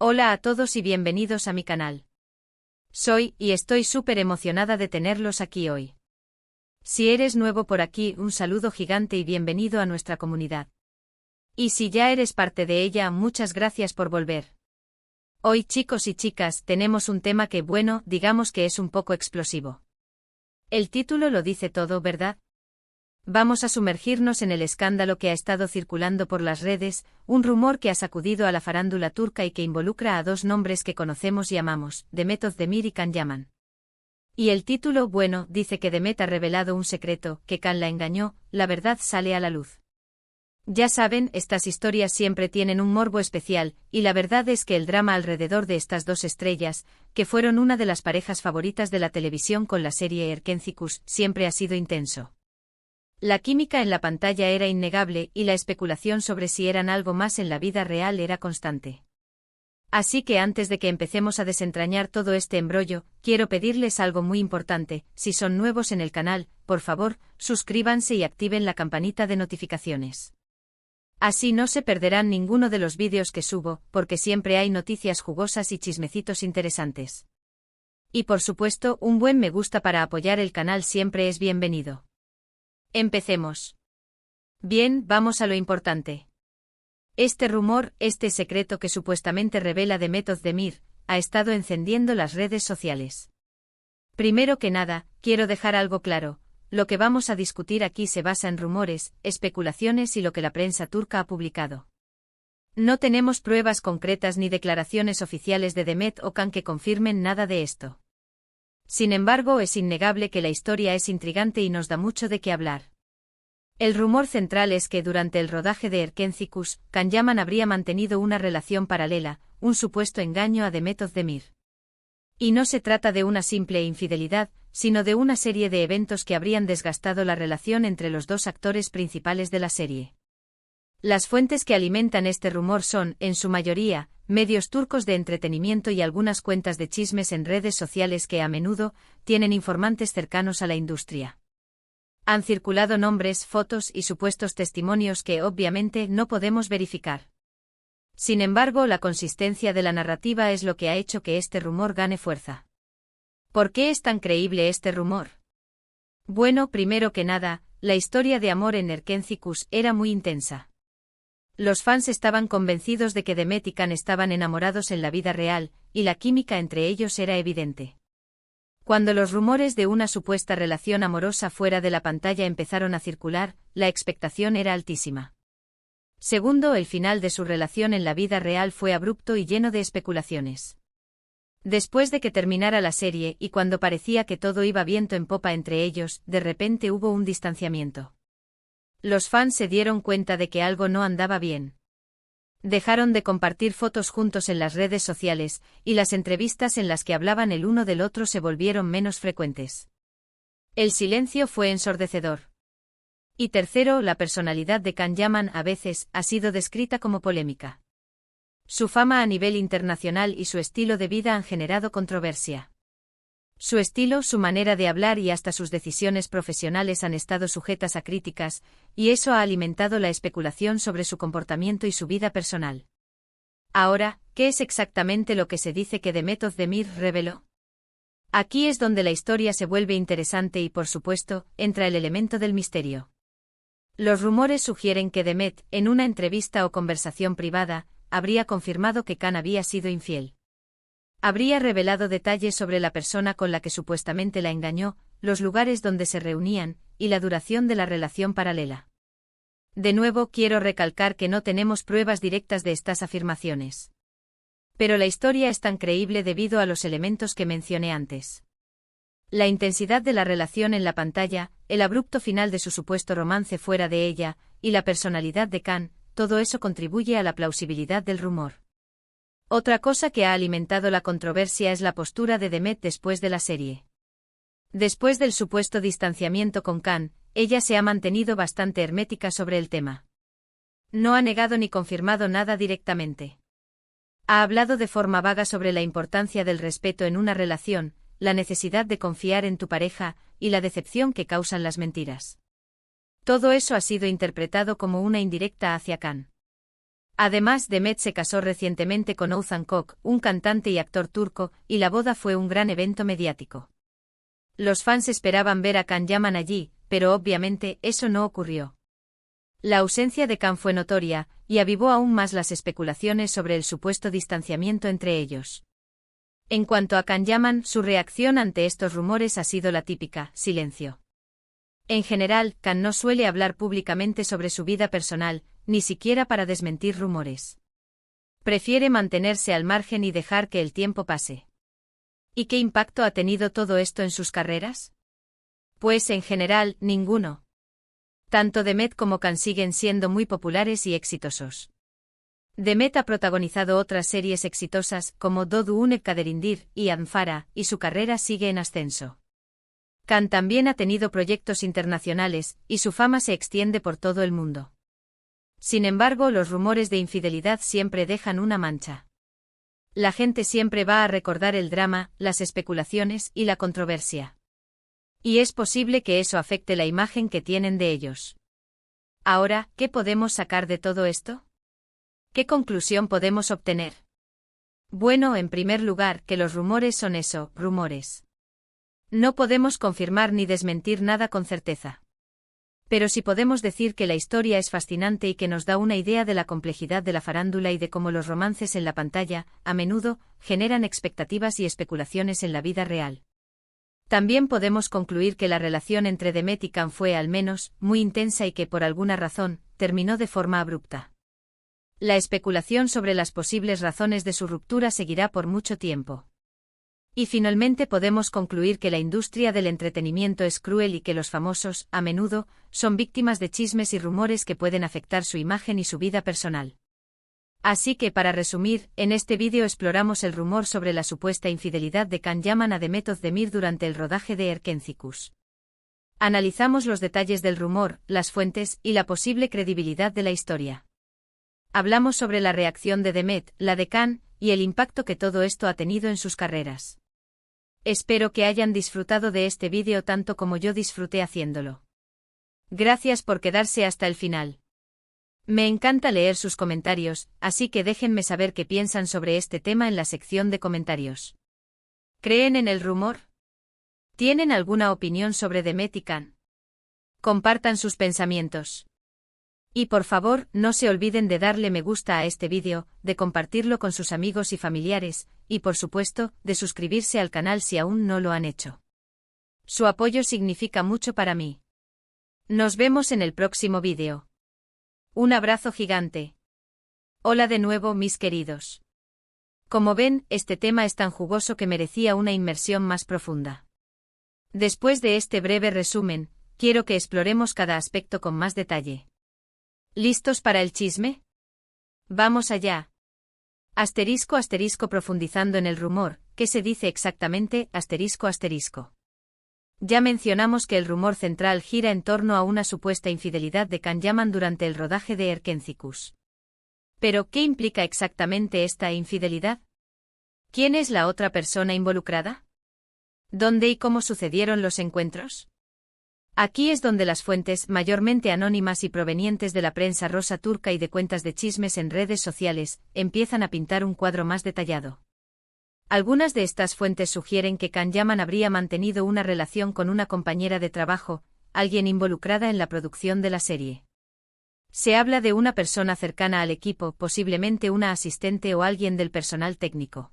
Hola a todos y bienvenidos a mi canal. Soy y estoy súper emocionada de tenerlos aquí hoy. Si eres nuevo por aquí, un saludo gigante y bienvenido a nuestra comunidad. Y si ya eres parte de ella, muchas gracias por volver. Hoy, chicos y chicas, tenemos un tema que, bueno, digamos que es un poco explosivo. El título lo dice todo, ¿verdad? Vamos a sumergirnos en el escándalo que ha estado circulando por las redes, un rumor que ha sacudido a la farándula turca y que involucra a dos nombres que conocemos y amamos, Demet Özdemir y Can Yaman. Y el título, bueno, dice que Demet ha revelado un secreto, que Can la engañó, la verdad sale a la luz. Ya saben, estas historias siempre tienen un morbo especial, y la verdad es que el drama alrededor de estas dos estrellas, que fueron una de las parejas favoritas de la televisión con la serie Erkencikus, siempre ha sido intenso. La química en la pantalla era innegable y la especulación sobre si eran algo más en la vida real era constante. Así que antes de que empecemos a desentrañar todo este embrollo, quiero pedirles algo muy importante: si son nuevos en el canal, por favor, suscríbanse y activen la campanita de notificaciones. Así no se perderán ninguno de los vídeos que subo, porque siempre hay noticias jugosas y chismecitos interesantes. Y por supuesto, un buen me gusta para apoyar el canal siempre es bienvenido. Empecemos. Bien, vamos a lo importante. Este rumor, este secreto que supuestamente revela Demet Özdemir, ha estado encendiendo las redes sociales. Primero que nada, quiero dejar algo claro: lo que vamos a discutir aquí se basa en rumores, especulaciones y lo que la prensa turca ha publicado. No tenemos pruebas concretas ni declaraciones oficiales de Demet o Can que confirmen nada de esto. Sin embargo, es innegable que la historia es intrigante y nos da mucho de qué hablar. El rumor central es que durante el rodaje de Erkencikus, Can Yaman habría mantenido una relación paralela, un supuesto engaño a Demet Özdemir. Y no se trata de una simple infidelidad, sino de una serie de eventos que habrían desgastado la relación entre los dos actores principales de la serie. Las fuentes que alimentan este rumor son, en su mayoría, medios turcos de entretenimiento y algunas cuentas de chismes en redes sociales que a menudo tienen informantes cercanos a la industria. Han circulado nombres, fotos y supuestos testimonios que obviamente no podemos verificar. Sin embargo, la consistencia de la narrativa es lo que ha hecho que este rumor gane fuerza. ¿Por qué es tan creíble este rumor? Bueno, primero que nada, la historia de amor en Erkencikus era muy intensa. Los fans estaban convencidos de que Demet y Can estaban enamorados en la vida real, y la química entre ellos era evidente. Cuando los rumores de una supuesta relación amorosa fuera de la pantalla empezaron a circular, la expectación era altísima. Segundo, el final de su relación en la vida real fue abrupto y lleno de especulaciones. Después de que terminara la serie y cuando parecía que todo iba viento en popa entre ellos, de repente hubo un distanciamiento. Los fans se dieron cuenta de que algo no andaba bien. Dejaron de compartir fotos juntos en las redes sociales, y las entrevistas en las que hablaban el uno del otro se volvieron menos frecuentes. El silencio fue ensordecedor. Y tercero, la personalidad de Can Yaman a veces ha sido descrita como polémica. Su fama a nivel internacional y su estilo de vida han generado controversia. Su estilo, su manera de hablar y hasta sus decisiones profesionales han estado sujetas a críticas, y eso ha alimentado la especulación sobre su comportamiento y su vida personal. Ahora, ¿qué es exactamente lo que se dice que Demet Özdemir reveló? Aquí es donde la historia se vuelve interesante y, por supuesto, entra el elemento del misterio. Los rumores sugieren que Demet, en una entrevista o conversación privada, habría confirmado que Can había sido infiel. Habría revelado detalles sobre la persona con la que supuestamente la engañó, los lugares donde se reunían, y la duración de la relación paralela. De nuevo quiero recalcar que no tenemos pruebas directas de estas afirmaciones. Pero la historia es tan creíble debido a los elementos que mencioné antes. La intensidad de la relación en la pantalla, el abrupto final de su supuesto romance fuera de ella, y la personalidad de Can, todo eso contribuye a la plausibilidad del rumor. Otra cosa que ha alimentado la controversia es la postura de Demet después de la serie. Después del supuesto distanciamiento con Can, ella se ha mantenido bastante hermética sobre el tema. No ha negado ni confirmado nada directamente. Ha hablado de forma vaga sobre la importancia del respeto en una relación, la necesidad de confiar en tu pareja, y la decepción que causan las mentiras. Todo eso ha sido interpretado como una indirecta hacia Can. Además, Demet se casó recientemente con Oğuzhan Koç, un cantante y actor turco, y la boda fue un gran evento mediático. Los fans esperaban ver a Can Yaman allí, pero obviamente eso no ocurrió. La ausencia de Can fue notoria, y avivó aún más las especulaciones sobre el supuesto distanciamiento entre ellos. En cuanto a Can Yaman, su reacción ante estos rumores ha sido la típica: silencio. En general, Can no suele hablar públicamente sobre su vida personal, ni siquiera para desmentir rumores. Prefiere mantenerse al margen y dejar que el tiempo pase. ¿Y qué impacto ha tenido todo esto en sus carreras? Pues en general, ninguno. Tanto Demet como Can siguen siendo muy populares y exitosos. Demet ha protagonizado otras series exitosas, como Doğduğun Kaderindir y Anfara, y su carrera sigue en ascenso. Can también ha tenido proyectos internacionales, y su fama se extiende por todo el mundo. Sin embargo, los rumores de infidelidad siempre dejan una mancha. La gente siempre va a recordar el drama, las especulaciones y la controversia. Y es posible que eso afecte la imagen que tienen de ellos. Ahora, ¿qué podemos sacar de todo esto? ¿Qué conclusión podemos obtener? Bueno, en primer lugar, que los rumores son eso, rumores. No podemos confirmar ni desmentir nada con certeza. Pero sí podemos decir que la historia es fascinante y que nos da una idea de la complejidad de la farándula y de cómo los romances en la pantalla, a menudo, generan expectativas y especulaciones en la vida real. También podemos concluir que la relación entre Demet y Can fue, al menos, muy intensa y que, por alguna razón, terminó de forma abrupta. La especulación sobre las posibles razones de su ruptura seguirá por mucho tiempo. Y finalmente podemos concluir que la industria del entretenimiento es cruel y que los famosos, a menudo, son víctimas de chismes y rumores que pueden afectar su imagen y su vida personal. Así que, para resumir, en este vídeo exploramos el rumor sobre la supuesta infidelidad de Can Yaman a Demet Özdemir durante el rodaje de Erkenci. Analizamos los detalles del rumor, las fuentes y la posible credibilidad de la historia. Hablamos sobre la reacción de Demet, la de Can, y el impacto que todo esto ha tenido en sus carreras. Espero que hayan disfrutado de este vídeo tanto como yo disfruté haciéndolo. Gracias por quedarse hasta el final. Me encanta leer sus comentarios, así que déjenme saber qué piensan sobre este tema en la sección de comentarios. ¿Creen en el rumor? ¿Tienen alguna opinión sobre Demet y Can? Compartan sus pensamientos. Y por favor, no se olviden de darle me gusta a este vídeo, de compartirlo con sus amigos y familiares, y por supuesto, de suscribirse al canal si aún no lo han hecho. Su apoyo significa mucho para mí. Nos vemos en el próximo vídeo. Un abrazo gigante. Hola de nuevo, mis queridos. Como ven, este tema es tan jugoso que merecía una inmersión más profunda. Después de este breve resumen, quiero que exploremos cada aspecto con más detalle. ¿Listos para el chisme? Vamos allá. Asterisco profundizando en el rumor, ¿qué se dice exactamente? Asterisco. Ya mencionamos que el rumor central gira en torno a una supuesta infidelidad de Can Yaman durante el rodaje de Erkenci. ¿Pero qué implica exactamente esta infidelidad? ¿Quién es la otra persona involucrada? ¿Dónde y cómo sucedieron los encuentros? Aquí es donde las fuentes, mayormente anónimas y provenientes de la prensa rosa turca y de cuentas de chismes en redes sociales, empiezan a pintar un cuadro más detallado. Algunas de estas fuentes sugieren que Can Yaman habría mantenido una relación con una compañera de trabajo, alguien involucrada en la producción de la serie. Se habla de una persona cercana al equipo, posiblemente una asistente o alguien del personal técnico.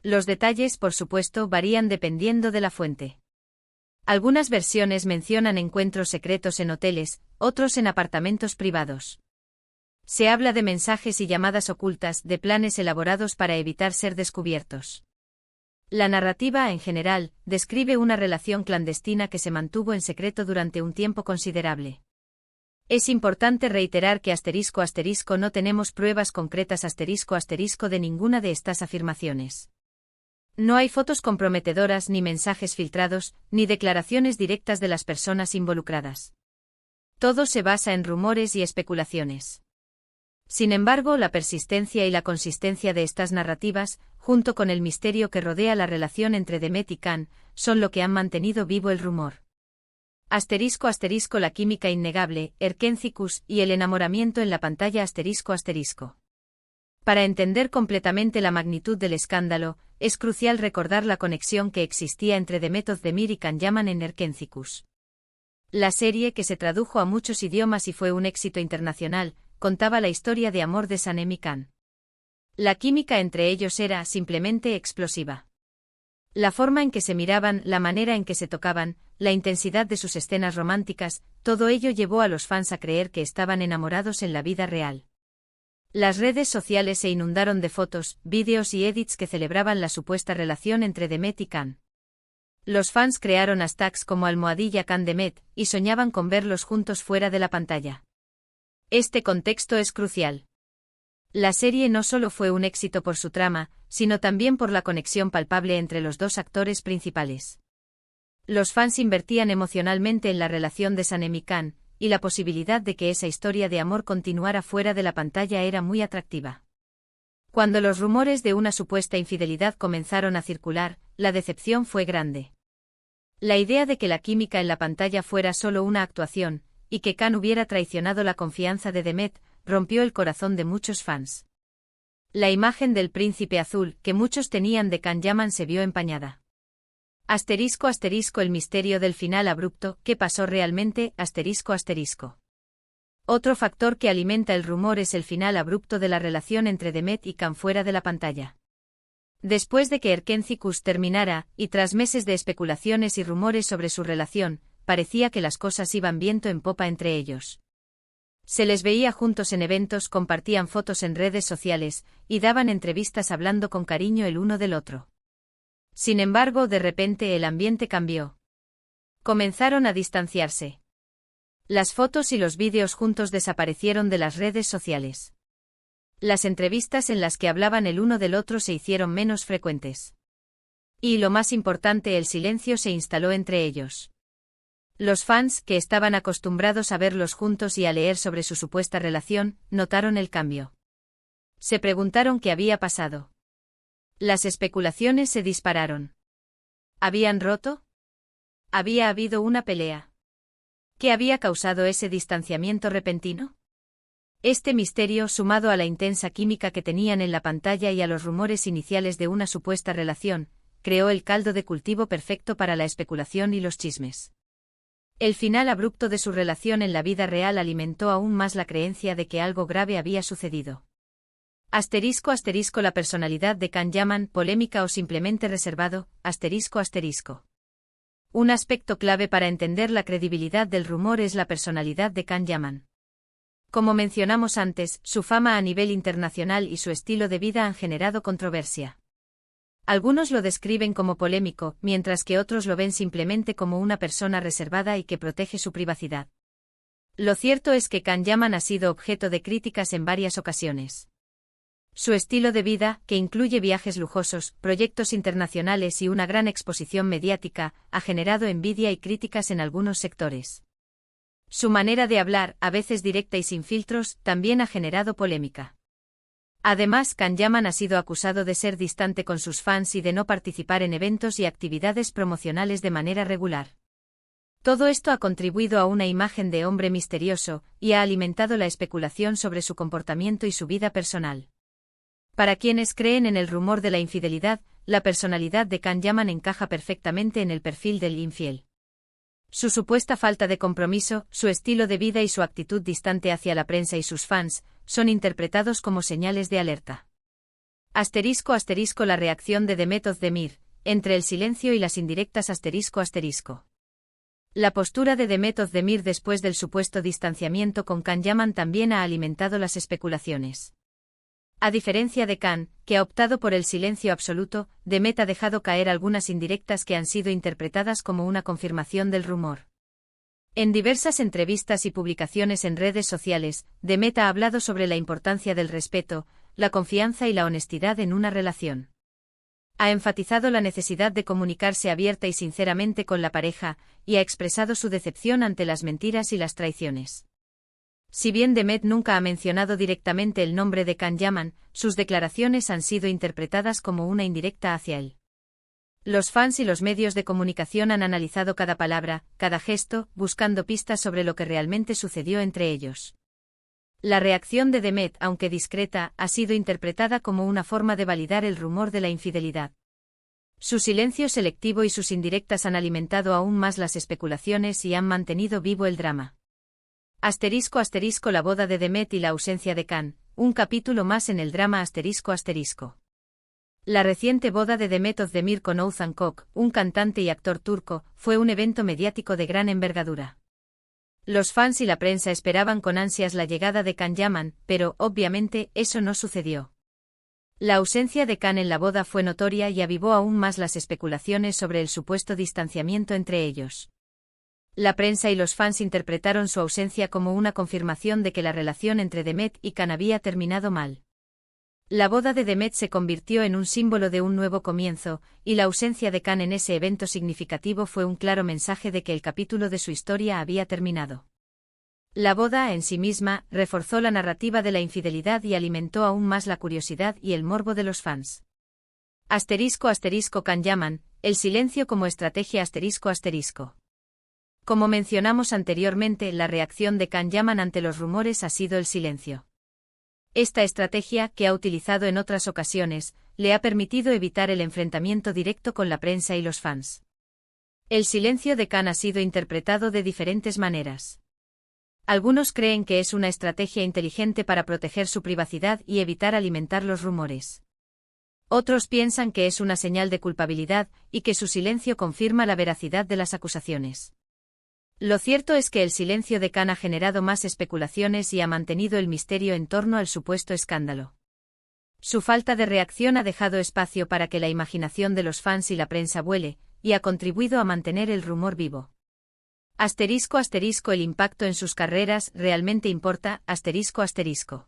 Los detalles, por supuesto, varían dependiendo de la fuente. Algunas versiones mencionan encuentros secretos en hoteles, otros en apartamentos privados. Se habla de mensajes y llamadas ocultas, de planes elaborados para evitar ser descubiertos. La narrativa, en general, describe una relación clandestina que se mantuvo en secreto durante un tiempo considerable. Es importante reiterar que no tenemos pruebas concretas de ninguna de estas afirmaciones. No hay fotos comprometedoras ni mensajes filtrados, ni declaraciones directas de las personas involucradas. Todo se basa en rumores y especulaciones. Sin embargo, la persistencia y la consistencia de estas narrativas, junto con el misterio que rodea la relación entre Demet y Can, son lo que han mantenido vivo el rumor. Asterisco asterisco la química innegable, Erkentzicus, y el enamoramiento en la pantalla asterisco asterisco. Para entender completamente la magnitud del escándalo, es crucial recordar la conexión que existía entre Demet Özdemir y Can Yaman en Erkentzicus. La serie, que se tradujo a muchos idiomas y fue un éxito internacional, contaba la historia de amor de Sanem y Can. La química entre ellos era simplemente explosiva. La forma en que se miraban, la manera en que se tocaban, la intensidad de sus escenas románticas, todo ello llevó a los fans a creer que estaban enamorados en la vida real. Las redes sociales se inundaron de fotos, vídeos y edits que celebraban la supuesta relación entre Demet y Can. Los fans crearon hashtags como #CanDemet y soñaban con verlos juntos fuera de la pantalla. Este contexto es crucial. La serie no solo fue un éxito por su trama, sino también por la conexión palpable entre los dos actores principales. Los fans invertían emocionalmente en la relación de Sanem y Can, y la posibilidad de que esa historia de amor continuara fuera de la pantalla era muy atractiva. Cuando los rumores de una supuesta infidelidad comenzaron a circular, la decepción fue grande. La idea de que la química en la pantalla fuera solo una actuación, y que Can hubiera traicionado la confianza de Demet, rompió el corazón de muchos fans. La imagen del príncipe azul que muchos tenían de Can Yaman se vio empañada. Asterisco asterisco el misterio del final abrupto, ¿qué pasó realmente? Asterisco asterisco. Otro factor que alimenta el rumor es el final abrupto de la relación entre Demet y Can fuera de la pantalla. Después de que Erkentzicus terminara, y tras meses de especulaciones y rumores sobre su relación, parecía que las cosas iban viento en popa entre ellos. Se les veía juntos en eventos, compartían fotos en redes sociales, y daban entrevistas hablando con cariño el uno del otro. Sin embargo, de repente el ambiente cambió. Comenzaron a distanciarse. Las fotos y los vídeos juntos desaparecieron de las redes sociales. Las entrevistas en las que hablaban el uno del otro se hicieron menos frecuentes. Y lo más importante, el silencio se instaló entre ellos. Los fans, que estaban acostumbrados a verlos juntos y a leer sobre su supuesta relación, notaron el cambio. Se preguntaron qué había pasado. Las especulaciones se dispararon. ¿Habían roto? ¿Había habido una pelea? ¿Qué había causado ese distanciamiento repentino? Este misterio, sumado a la intensa química que tenían en la pantalla y a los rumores iniciales de una supuesta relación, creó el caldo de cultivo perfecto para la especulación y los chismes. El final abrupto de su relación en la vida real alimentó aún más la creencia de que algo grave había sucedido. Asterisco asterisco la personalidad de Can Yaman, polémica o simplemente reservado, asterisco asterisco. Un aspecto clave para entender la credibilidad del rumor es la personalidad de Can Yaman. Como mencionamos antes, su fama a nivel internacional y su estilo de vida han generado controversia. Algunos lo describen como polémico, mientras que otros lo ven simplemente como una persona reservada y que protege su privacidad. Lo cierto es que Can Yaman ha sido objeto de críticas en varias ocasiones. Su estilo de vida, que incluye viajes lujosos, proyectos internacionales y una gran exposición mediática, ha generado envidia y críticas en algunos sectores. Su manera de hablar, a veces directa y sin filtros, también ha generado polémica. Además, Can Yaman ha sido acusado de ser distante con sus fans y de no participar en eventos y actividades promocionales de manera regular. Todo esto ha contribuido a una imagen de hombre misterioso, y ha alimentado la especulación sobre su comportamiento y su vida personal. Para quienes creen en el rumor de la infidelidad, la personalidad de Can Yaman encaja perfectamente en el perfil del infiel. Su supuesta falta de compromiso, su estilo de vida y su actitud distante hacia la prensa y sus fans, son interpretados como señales de alerta. Asterisco asterisco la reacción de Demet Özdemir, entre el silencio y las indirectas asterisco asterisco. La postura de Demet Özdemir después del supuesto distanciamiento con Can Yaman también ha alimentado las especulaciones. A diferencia de Can, que ha optado por el silencio absoluto, Demet ha dejado caer algunas indirectas que han sido interpretadas como una confirmación del rumor. En diversas entrevistas y publicaciones en redes sociales, Demet ha hablado sobre la importancia del respeto, la confianza y la honestidad en una relación. Ha enfatizado la necesidad de comunicarse abierta y sinceramente con la pareja, y ha expresado su decepción ante las mentiras y las traiciones. Si bien Demet nunca ha mencionado directamente el nombre de Can Yaman, sus declaraciones han sido interpretadas como una indirecta hacia él. Los fans y los medios de comunicación han analizado cada palabra, cada gesto, buscando pistas sobre lo que realmente sucedió entre ellos. La reacción de Demet, aunque discreta, ha sido interpretada como una forma de validar el rumor de la infidelidad. Su silencio selectivo y sus indirectas han alimentado aún más las especulaciones y han mantenido vivo el drama. Asterisco asterisco la boda de Demet y la ausencia de Can, un capítulo más en el drama asterisco asterisco. La reciente boda de Demet Özdemir con Oğuzhan Koç, un cantante y actor turco, fue un evento mediático de gran envergadura. Los fans y la prensa esperaban con ansias la llegada de Can Yaman, pero, obviamente, eso no sucedió. La ausencia de Can en la boda fue notoria y avivó aún más las especulaciones sobre el supuesto distanciamiento entre ellos. La prensa y los fans interpretaron su ausencia como una confirmación de que la relación entre Demet y Can había terminado mal. La boda de Demet se convirtió en un símbolo de un nuevo comienzo, y la ausencia de Can en ese evento significativo fue un claro mensaje de que el capítulo de su historia había terminado. La boda, en sí misma, reforzó la narrativa de la infidelidad y alimentó aún más la curiosidad y el morbo de los fans. Asterisco asterisco Can Yaman, el silencio como estrategia asterisco asterisco. Como mencionamos anteriormente, la reacción de Can Yaman ante los rumores ha sido el silencio. Esta estrategia, que ha utilizado en otras ocasiones, le ha permitido evitar el enfrentamiento directo con la prensa y los fans. El silencio de Can ha sido interpretado de diferentes maneras. Algunos creen que es una estrategia inteligente para proteger su privacidad y evitar alimentar los rumores. Otros piensan que es una señal de culpabilidad y que su silencio confirma la veracidad de las acusaciones. Lo cierto es que el silencio de Can ha generado más especulaciones y ha mantenido el misterio en torno al supuesto escándalo. Su falta de reacción ha dejado espacio para que la imaginación de los fans y la prensa vuele, y ha contribuido a mantener el rumor vivo. Asterisco asterisco el impacto en sus carreras realmente importa, asterisco asterisco.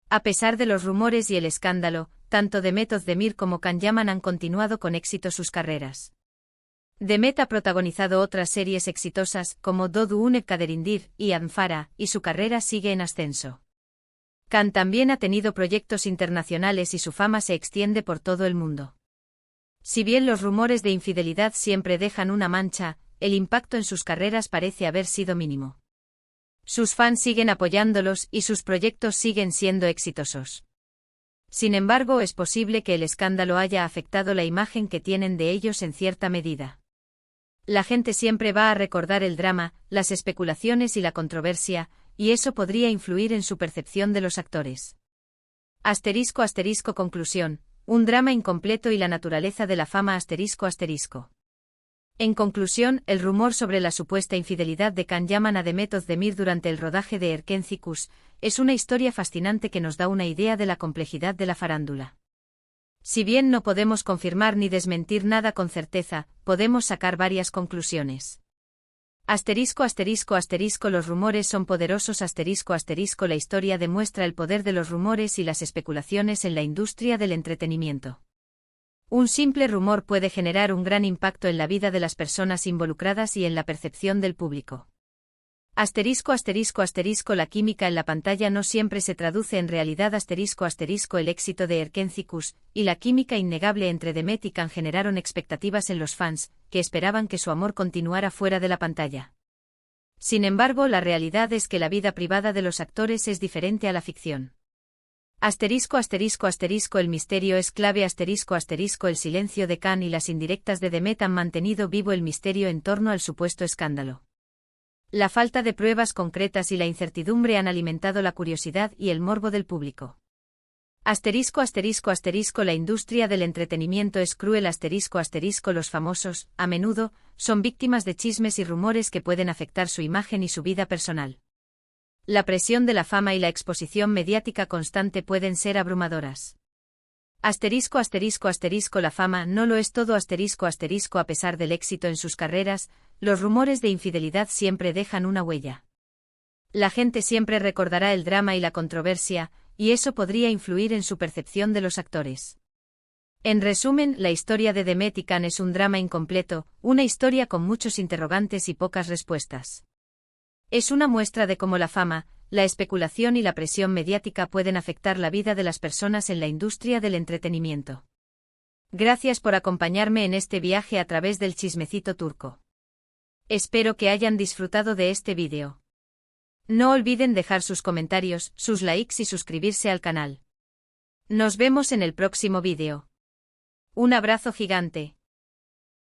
A pesar de los rumores y el escándalo, tanto Demet Özdemir como Can Yaman han continuado con éxito sus carreras. Demet ha protagonizado otras series exitosas, como Doğduğun Kaderindir y Anfara, y su carrera sigue en ascenso. Can también ha tenido proyectos internacionales y su fama se extiende por todo el mundo. Si bien los rumores de infidelidad siempre dejan una mancha, el impacto en sus carreras parece haber sido mínimo. Sus fans siguen apoyándolos y sus proyectos siguen siendo exitosos. Sin embargo, es posible que el escándalo haya afectado la imagen que tienen de ellos en cierta medida. La gente siempre va a recordar el drama, las especulaciones y la controversia, y eso podría influir en su percepción de los actores. Asterisco asterisco conclusión, un drama incompleto y la naturaleza de la fama asterisco asterisco. En conclusión, el rumor sobre la supuesta infidelidad de Can Yaman a Demet Özdemir durante el rodaje de Erken Kuş es una historia fascinante que nos da una idea de la complejidad de la farándula. Si bien no podemos confirmar ni desmentir nada con certeza, podemos sacar varias conclusiones. Asterisco asterisco asterisco los rumores son poderosos asterisco asterisco la historia demuestra el poder de los rumores y las especulaciones en la industria del entretenimiento. Un simple rumor puede generar un gran impacto en la vida de las personas involucradas y en la percepción del público. Asterisco asterisco asterisco la química en la pantalla no siempre se traduce en realidad asterisco asterisco el éxito de Erken Kuş y la química innegable entre Demet y Can generaron expectativas en los fans, que esperaban que su amor continuara fuera de la pantalla. Sin embargo, la realidad es que la vida privada de los actores es diferente a la ficción. Asterisco asterisco asterisco el misterio es clave asterisco asterisco el silencio de Can y las indirectas de Demet han mantenido vivo el misterio en torno al supuesto escándalo. La falta de pruebas concretas y la incertidumbre han alimentado la curiosidad y el morbo del público. Asterisco asterisco asterisco la industria del entretenimiento es cruel asterisco asterisco los famosos, a menudo, son víctimas de chismes y rumores que pueden afectar su imagen y su vida personal. La presión de la fama y la exposición mediática constante pueden ser abrumadoras. Asterisco asterisco asterisco la fama no lo es todo asterisco asterisco a pesar del éxito en sus carreras, los rumores de infidelidad siempre dejan una huella. La gente siempre recordará el drama y la controversia, y eso podría influir en su percepción de los actores. En resumen, la historia de Demet y Can es un drama incompleto, una historia con muchos interrogantes y pocas respuestas. Es una muestra de cómo la fama, la especulación y la presión mediática pueden afectar la vida de las personas en la industria del entretenimiento. Gracias por acompañarme en este viaje a través del chismecito turco. Espero que hayan disfrutado de este vídeo. No olviden dejar sus comentarios, sus likes y suscribirse al canal. Nos vemos en el próximo vídeo. Un abrazo gigante.